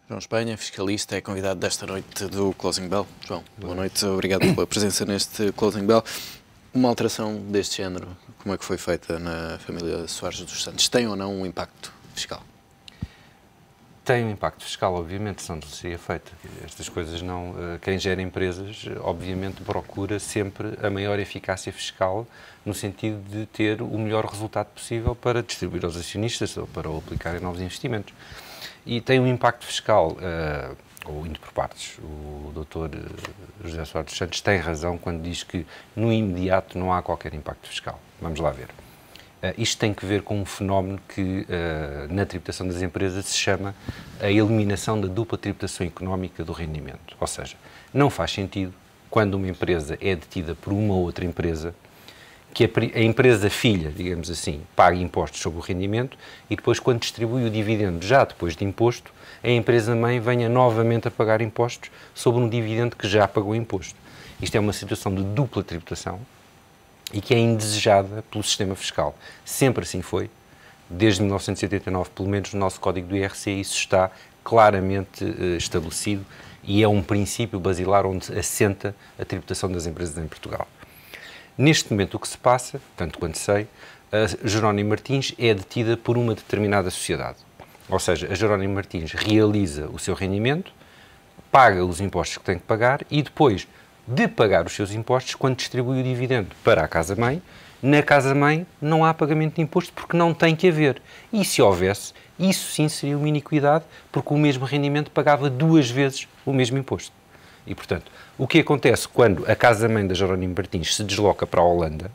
João Espanha, fiscalista, é convidado desta noite do Closing Bell. João, boa noite, obrigado pela presença neste Closing Bell. Uma alteração deste género, como é que foi feita na família Soares dos Santos? Tem ou não um impacto fiscal? Tem um impacto fiscal, obviamente, senão não seria feita. Estas coisas não... Quem gera empresas, obviamente, procura sempre a maior eficácia fiscal no sentido de ter o melhor resultado possível para distribuir aos acionistas ou para aplicar em novos investimentos. E tem um impacto fiscal, ou indo por partes. O Dr. José Soares dos Santos tem razão quando diz que, no imediato, não há qualquer impacto fiscal. Vamos lá ver. Isto tem que ver com um fenómeno que, na tributação das empresas, se chama a eliminação da dupla tributação económica do rendimento. Ou seja, não faz sentido, quando uma empresa é detida por uma ou outra empresa, que a empresa filha, digamos assim, pague impostos sobre o rendimento e depois, quando distribui o dividendo já depois de imposto, a empresa-mãe venha novamente a pagar impostos sobre um dividendo que já pagou imposto. Isto é uma situação de dupla tributação e que é indesejada pelo sistema fiscal. Sempre assim foi. Desde 1989, pelo menos no nosso Código do IRC, isso está claramente estabelecido e é um princípio basilar onde assenta a tributação das empresas em Portugal. Neste momento, o que se passa, tanto quanto sei, a Jerónimo Martins é detida por uma determinada sociedade. Ou seja, a Jerónimo Martins realiza o seu rendimento, paga os impostos que tem que pagar e depois de pagar os seus impostos, quando distribui o dividendo para a casa-mãe, na casa-mãe não há pagamento de imposto porque não tem que haver. E se houvesse, isso sim seria uma iniquidade, porque o mesmo rendimento pagava 2 vezes o mesmo imposto. E, portanto, o que acontece quando a casa-mãe da Jerónimo Martins se desloca para a Holanda,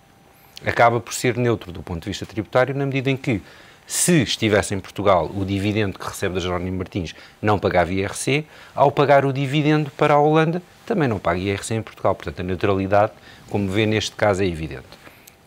acaba por ser neutro do ponto de vista tributário, na medida em que, se estivesse em Portugal, o dividendo que recebe da Jerónimo Martins não pagava IRC, ao pagar o dividendo para a Holanda, também não paga IRC em Portugal. Portanto, a neutralidade, como vê neste caso, é evidente.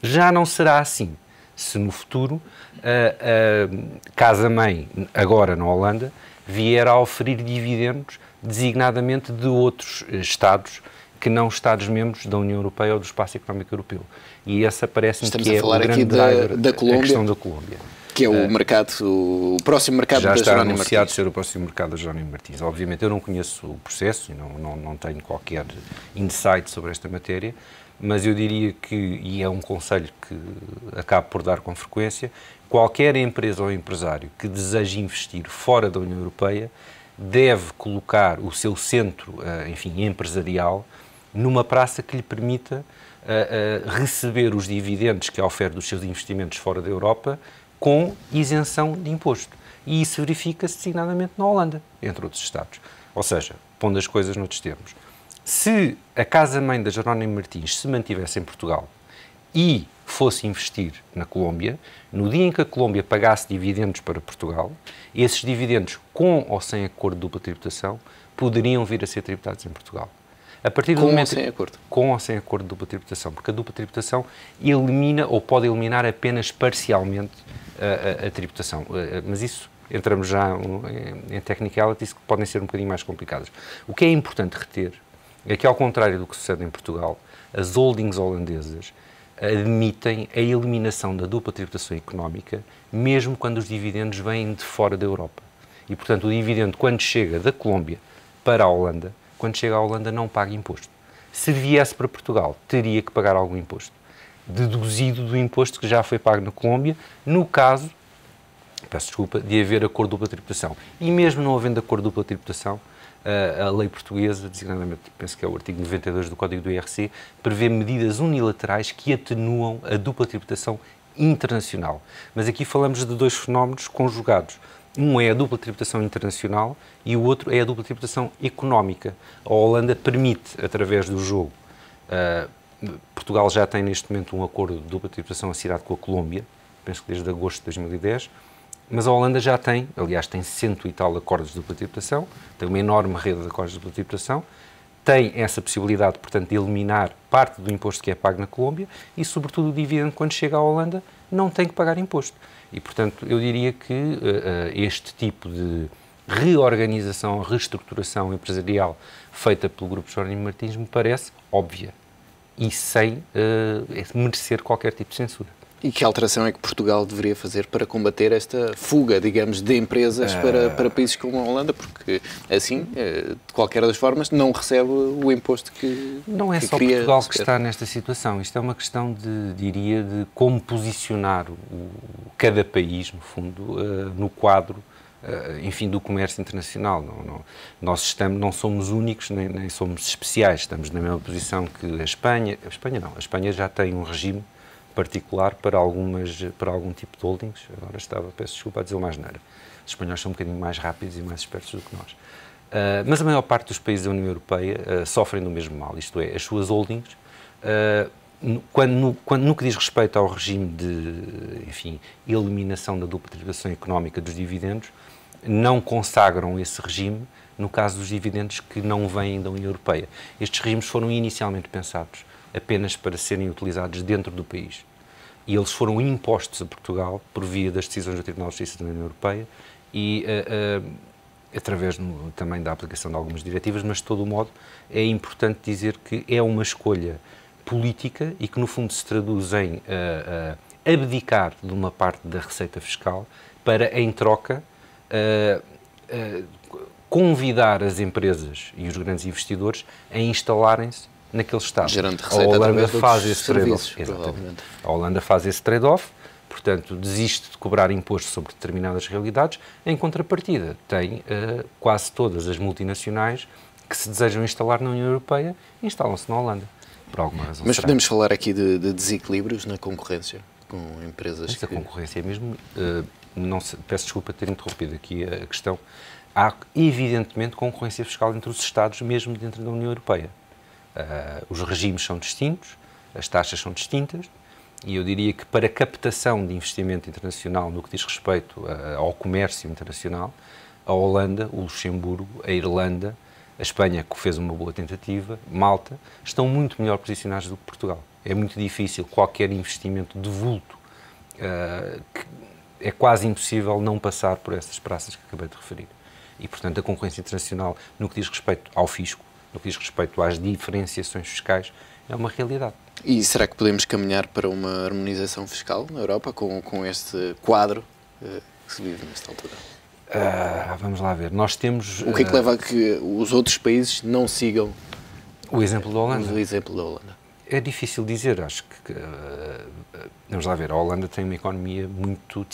Já não será assim se no futuro a casa-mãe, agora na Holanda, vier a oferir dividendos designadamente de outros Estados que não Estados-membros da União Europeia ou do Espaço Económico Europeu. E essa parece-me que é o grande driver da questão da Colômbia. Que é o mercado, o próximo mercado da Jerónimo Martins. Já está anunciado ser o próximo mercado da Jerónimo Martins. Obviamente eu não conheço o processo e não tenho qualquer insight sobre esta matéria, mas eu diria que, e é um conselho que acabo por dar com frequência, qualquer empresa ou empresário que deseje investir fora da União Europeia deve colocar o seu centro, enfim, empresarial numa praça que lhe permita receber os dividendos que oferece dos seus investimentos fora da Europa com isenção de imposto. E isso verifica-se designadamente na Holanda, entre outros Estados. Ou seja, pondo as coisas noutros termos, se a casa-mãe da Jerónimo Martins se mantivesse em Portugal e fosse investir na Colômbia, no dia em que a Colômbia pagasse dividendos para Portugal, esses dividendos, com ou sem acordo de dupla tributação, poderiam vir a ser tributados em Portugal. A partir do com momento, ou sem acordo? Com ou sem acordo de dupla tributação, porque a dupla tributação elimina ou pode eliminar apenas parcialmente a tributação. Mas isso, entramos já em technicalities que podem ser um bocadinho mais complicadas. O que é importante reter é que, ao contrário do que sucede em Portugal, as holdings holandesas admitem a eliminação da dupla tributação económica, mesmo quando os dividendos vêm de fora da Europa. E, portanto, o dividendo, quando chega da Colômbia para a Holanda, quando chega à Holanda não paga imposto. Se viesse para Portugal, teria que pagar algum imposto, deduzido do imposto que já foi pago na Colômbia, no caso, peço desculpa, de haver acordo de dupla tributação. E mesmo não havendo acordo de dupla tributação, a lei portuguesa, designadamente, penso que é o artigo 92 do Código do IRC, prevê medidas unilaterais que atenuam a dupla tributação internacional. Mas aqui falamos de 2 fenómenos conjugados. Um é a dupla tributação internacional e o outro é a dupla tributação económica. A Holanda permite, através do jogo, Portugal já tem neste momento um acordo de dupla tributação assinado com a Colômbia, penso que desde agosto de 2010, mas a Holanda já tem, aliás, tem 100 e tal acordos de dupla tributação, tem uma enorme rede de acordos de dupla tributação, tem essa possibilidade, portanto, de eliminar parte do imposto que é pago na Colômbia e, sobretudo, o dividendo, quando chega à Holanda, não tem que pagar imposto. E, portanto, eu diria que este tipo de reorganização, reestruturação empresarial feita pelo Grupo Jerónimo Martins me parece óbvia e sem merecer qualquer tipo de censura. E que alteração é que Portugal deveria fazer para combater esta fuga, digamos, de empresas para países como a Holanda? Porque, assim, de qualquer das formas, não recebe o imposto que não é que só queria Portugal receber. que está nesta situação. Isto é uma questão diria, de como posicionar cada país, no fundo, no quadro, enfim, do comércio internacional. Nós não somos únicos, nem somos especiais. Estamos na mesma posição que a Espanha. A Espanha não. A Espanha já tem um regime particular para algum tipo de holdings. Agora peço desculpa a dizer uma asneira. Os espanhóis são um bocadinho mais rápidos e mais espertos do que nós. Mas a maior parte dos países da União Europeia sofrem do mesmo mal, isto é, as suas holdings, no que diz respeito ao regime de, enfim, eliminação da dupla tributação económica dos dividendos, não consagram esse regime no caso dos dividendos que não vêm da União Europeia. Estes regimes foram inicialmente pensados apenas para serem utilizados dentro do país. E eles foram impostos a Portugal por via das decisões do Tribunal de Justiça da União Europeia e através também da aplicação de algumas diretivas, mas de todo o modo é importante dizer que é uma escolha política e que no fundo se traduz em abdicar de uma parte da receita fiscal para, em troca, convidar as empresas e os grandes investidores a instalarem-se naquele Estado. Gerando A receita Holanda através de faz outros esse trade-off. serviços, provavelmente. A Holanda faz esse trade-off, portanto, desiste de cobrar imposto sobre determinadas realidades. Em contrapartida, tem quase todas as multinacionais que se desejam instalar na União Europeia, instalam-se na Holanda, por alguma razão. Mas podemos falar aqui de desequilíbrios na concorrência com empresas Esta concorrência é mesmo... peço desculpa ter interrompido aqui a questão. Há, evidentemente, concorrência fiscal entre os Estados, mesmo dentro da União Europeia. Os regimes são distintos, as taxas são distintas, e eu diria que para a captação de investimento internacional no que diz respeito ao comércio internacional, a Holanda, o Luxemburgo, a Irlanda, a Espanha, que fez uma boa tentativa, Malta, estão muito melhor posicionados do que Portugal. É muito difícil qualquer investimento de vulto, é quase impossível não passar por essas praças que acabei de referir. E, portanto, a concorrência internacional, no que diz respeito ao fisco, no que diz respeito às diferenciações fiscais, é uma realidade. E será que podemos caminhar para uma harmonização fiscal na Europa com este quadro que se vive nesta altura? Vamos lá ver. Nós temos... O que é que leva a que os outros países não sigam o exemplo da Holanda? O exemplo da Holanda. É difícil dizer, acho que... vamos lá ver, a Holanda tem uma economia muito,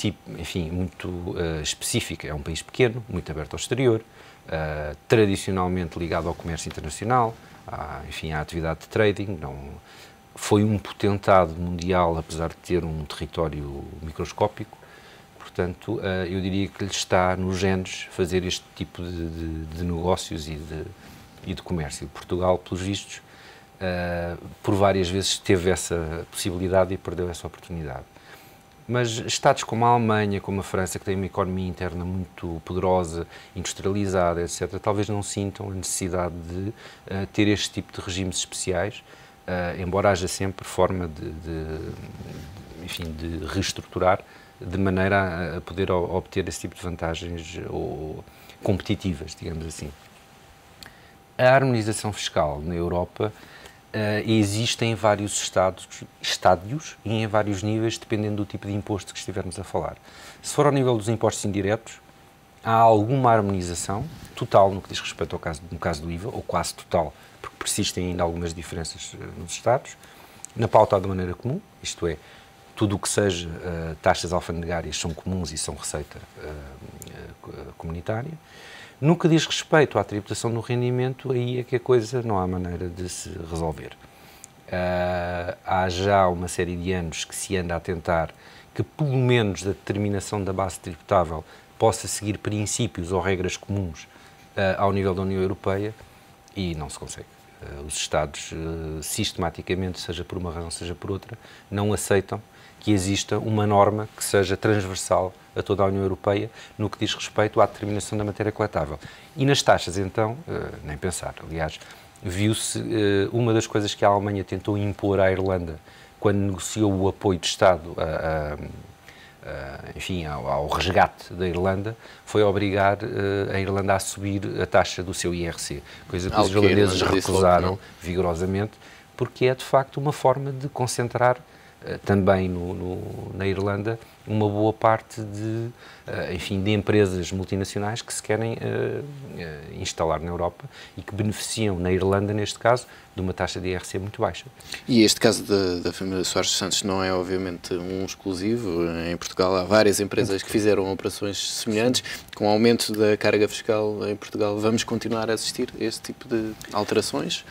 muito específica. É um país pequeno, muito aberto ao exterior, tradicionalmente ligado ao comércio internacional, à atividade de trading. Foi um potentado mundial, apesar de ter um território microscópico. Portanto, eu diria que lhe está nos genes fazer este tipo de negócios e de comércio. Portugal, pelos vistos, por várias vezes teve essa possibilidade e perdeu essa oportunidade. Mas Estados como a Alemanha, como a França, que têm uma economia interna muito poderosa, industrializada, etc., talvez não sintam a necessidade de ter este tipo de regimes especiais, embora haja sempre forma de reestruturar de maneira a poder obter esse tipo de vantagens competitivas, digamos assim. A harmonização fiscal na Europa existe em vários estádios e em vários níveis, dependendo do tipo de imposto que estivermos a falar. Se for ao nível dos impostos indiretos, há alguma harmonização total no que diz respeito no caso do IVA, ou quase total, porque persistem ainda algumas diferenças nos Estados, na pauta de maneira comum, isto é, tudo o que seja taxas alfandegárias são comuns e são receita comunitária. No que diz respeito à tributação do rendimento, aí é que a coisa não há maneira de se resolver. Há já uma série de anos que se anda a tentar que, pelo menos, a determinação da base tributável possa seguir princípios ou regras comuns ao nível da União Europeia, e não se consegue. Os Estados, sistematicamente, seja por uma razão, seja por outra, não aceitam que exista uma norma que seja transversal a toda a União Europeia no que diz respeito à determinação da matéria coletável. E nas taxas, então, nem pensar. Aliás, viu-se uma das coisas que a Alemanha tentou impor à Irlanda quando negociou o apoio de Estado ao resgate da Irlanda, foi obrigar a Irlanda a subir a taxa do seu IRC, coisa que os irlandeses recusaram vigorosamente, porque é de facto uma forma de concentrar também na Irlanda, uma boa parte enfim, de empresas multinacionais que se querem instalar na Europa e que beneficiam, na Irlanda, neste caso, de uma taxa de IRC muito baixa. E este caso da família Soares dos Santos não é, obviamente, um exclusivo. Em Portugal há várias empresas que fizeram operações semelhantes. Com o aumento da carga fiscal em Portugal, vamos continuar a assistir a este tipo de alterações?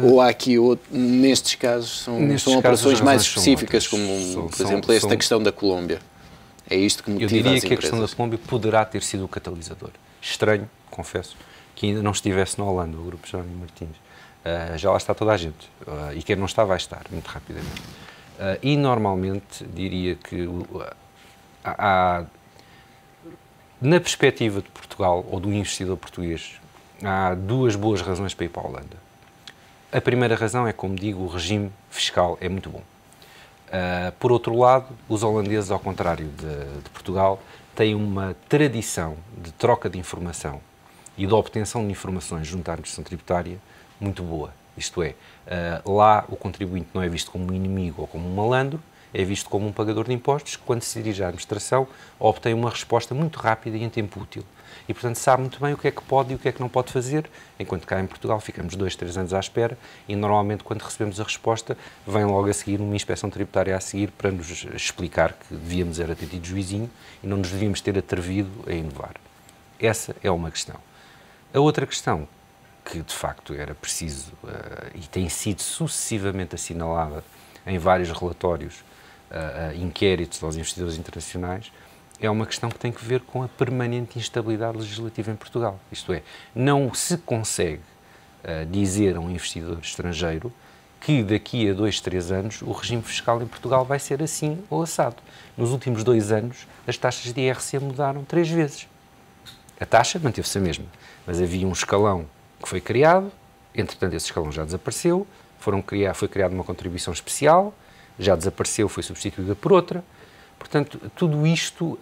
Ou há aqui, nestes casos, são operações mais específicas, como, por exemplo, esta questão da Colômbia? É isto que motiva as empresas? Eu diria que a questão da Colômbia poderá ter sido o catalisador. Estranho, confesso, que ainda não estivesse na Holanda, o Grupo Jerónimo Martins. Já lá está toda a gente. E quem não está, vai estar, muito rapidamente. E, normalmente, diria que na perspectiva de Portugal, ou do investidor português, há duas boas razões para ir para a Holanda. A primeira razão é, como digo, o regime fiscal é muito bom. Por outro lado, os holandeses, ao contrário de Portugal, têm uma tradição de troca de informação e de obtenção de informações junto à administração tributária muito boa. Isto é, lá o contribuinte não é visto como um inimigo ou como um malandro, é visto como um pagador de impostos que, quando se dirige à administração, obtém uma resposta muito rápida e em tempo útil. E, portanto, sabe muito bem o que é que pode e o que é que não pode fazer, enquanto cá em Portugal ficamos 2, 3 anos à espera e, normalmente, quando recebemos a resposta, vem logo a seguir uma inspeção tributária a seguir para nos explicar que devíamos ter tido juizinho e não nos devíamos ter atrevido a inovar. Essa é uma questão. A outra questão, que de facto era preciso e tem sido sucessivamente assinalada em vários relatórios, inquéritos aos investidores internacionais, é uma questão que tem que ver com a permanente instabilidade legislativa em Portugal. Isto é, não se consegue dizer a um investidor estrangeiro que daqui a 2, 3 anos o regime fiscal em Portugal vai ser assim ou assado. Nos últimos 2 anos, as taxas de IRC mudaram 3 vezes. A taxa manteve-se a mesma, mas havia um escalão que foi criado, entretanto esse escalão já desapareceu, foi criada uma contribuição especial, já desapareceu, foi substituída por outra. Portanto, tudo isto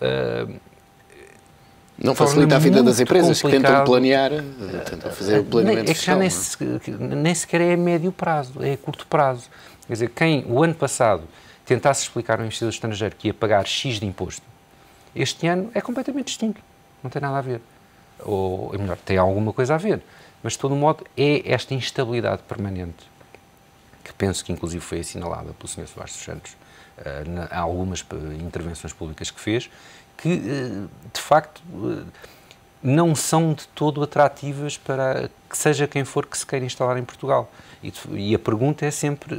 não facilita a vida das empresas que tentam planear, tentam fazer o planeamento fiscal. É que já nem sequer é a médio prazo, é a curto prazo. Quer dizer, quem o ano passado tentasse explicar a um investidor estrangeiro que ia pagar X de imposto, este ano é completamente distinto, não tem nada a ver. Ou, melhor, tem alguma coisa a ver, mas de todo modo é esta instabilidade permanente, que penso que inclusive foi assinalada pelo Sr. Soares dos Santos, há algumas intervenções públicas que fez, que de facto não são de todo atrativas para que seja quem for que se queira instalar em Portugal. E a pergunta é sempre,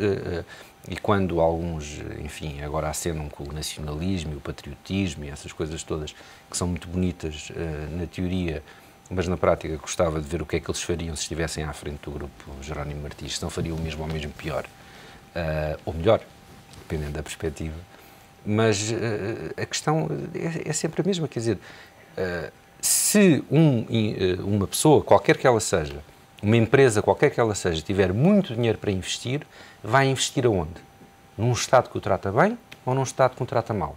e quando alguns, enfim, agora acenam com o nacionalismo e o patriotismo e essas coisas todas que são muito bonitas na teoria, mas na prática gostava de ver o que é que eles fariam se estivessem à frente do Grupo Jerónimo Martins, se não fariam o mesmo ou mesmo pior, ou melhor, dependendo da perspectiva. Mas a questão é sempre a mesma, quer dizer, se uma pessoa, qualquer que ela seja, uma empresa qualquer que ela seja, tiver muito dinheiro para investir, vai investir aonde? Num Estado que o trata bem ou num Estado que o trata mal?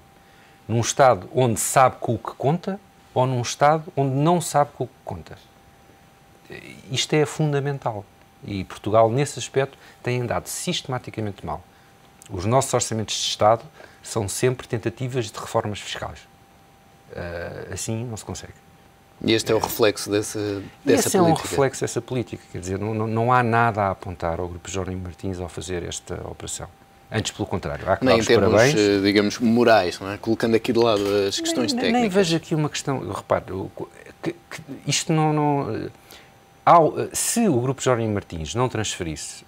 Num Estado onde sabe com o que conta ou num Estado onde não sabe com o que conta? Isto é fundamental. E Portugal, nesse aspecto, tem andado sistematicamente mal. Os nossos orçamentos de Estado são sempre tentativas de reformas fiscais. Assim não se consegue. E este é o reflexo dessa política? Esse é um reflexo dessa política. Quer dizer, não há nada a apontar ao Grupo Jerónimo Martins ao fazer esta operação. Antes, pelo contrário, há que dar os parabéns. Nem em termos, digamos, morais, não é? Colocando aqui de lado as questões técnicas. Nem vejo aqui uma questão... Repare, que isto se o Grupo Jerónimo Martins não transferisse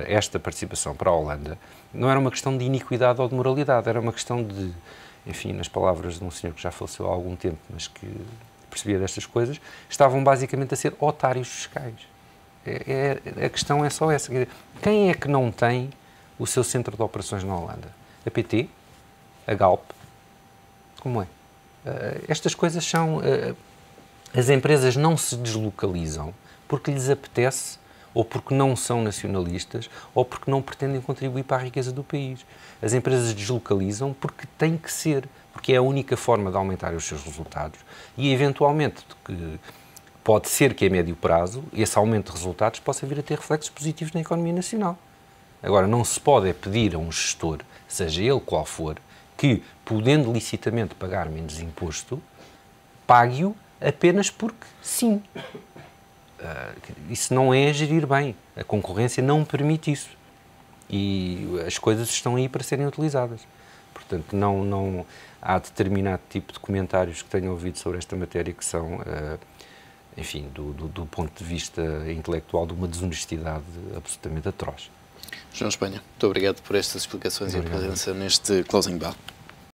esta participação para a Holanda, não era uma questão de iniquidade ou de moralidade, era uma questão de, enfim, nas palavras de um senhor que já faleceu há algum tempo, mas que percebia destas coisas, estavam basicamente a ser otários fiscais. A questão é só essa. Quer dizer, quem é que não tem o seu centro de operações na Holanda? A PT? A Galp? Como é? Estas coisas são... as empresas não se deslocalizam porque lhes apetece, ou porque não são nacionalistas, ou porque não pretendem contribuir para a riqueza do país. As empresas deslocalizam porque têm que ser, porque é a única forma de aumentar os seus resultados e, eventualmente, pode ser que a médio prazo esse aumento de resultados possa vir a ter reflexos positivos na economia nacional. Agora, não se pode é pedir a um gestor, seja ele qual for, que, podendo licitamente pagar menos imposto, pague-o apenas porque sim. Isso não é gerir bem. A concorrência não permite isso. E as coisas estão aí para serem utilizadas. Portanto, não há determinado tipo de comentários que tenho ouvido sobre esta matéria que são, enfim, do ponto de vista intelectual, de uma desonestidade absolutamente atroz. João Espanha, muito obrigado por estas explicações e a presença neste Closing Bell.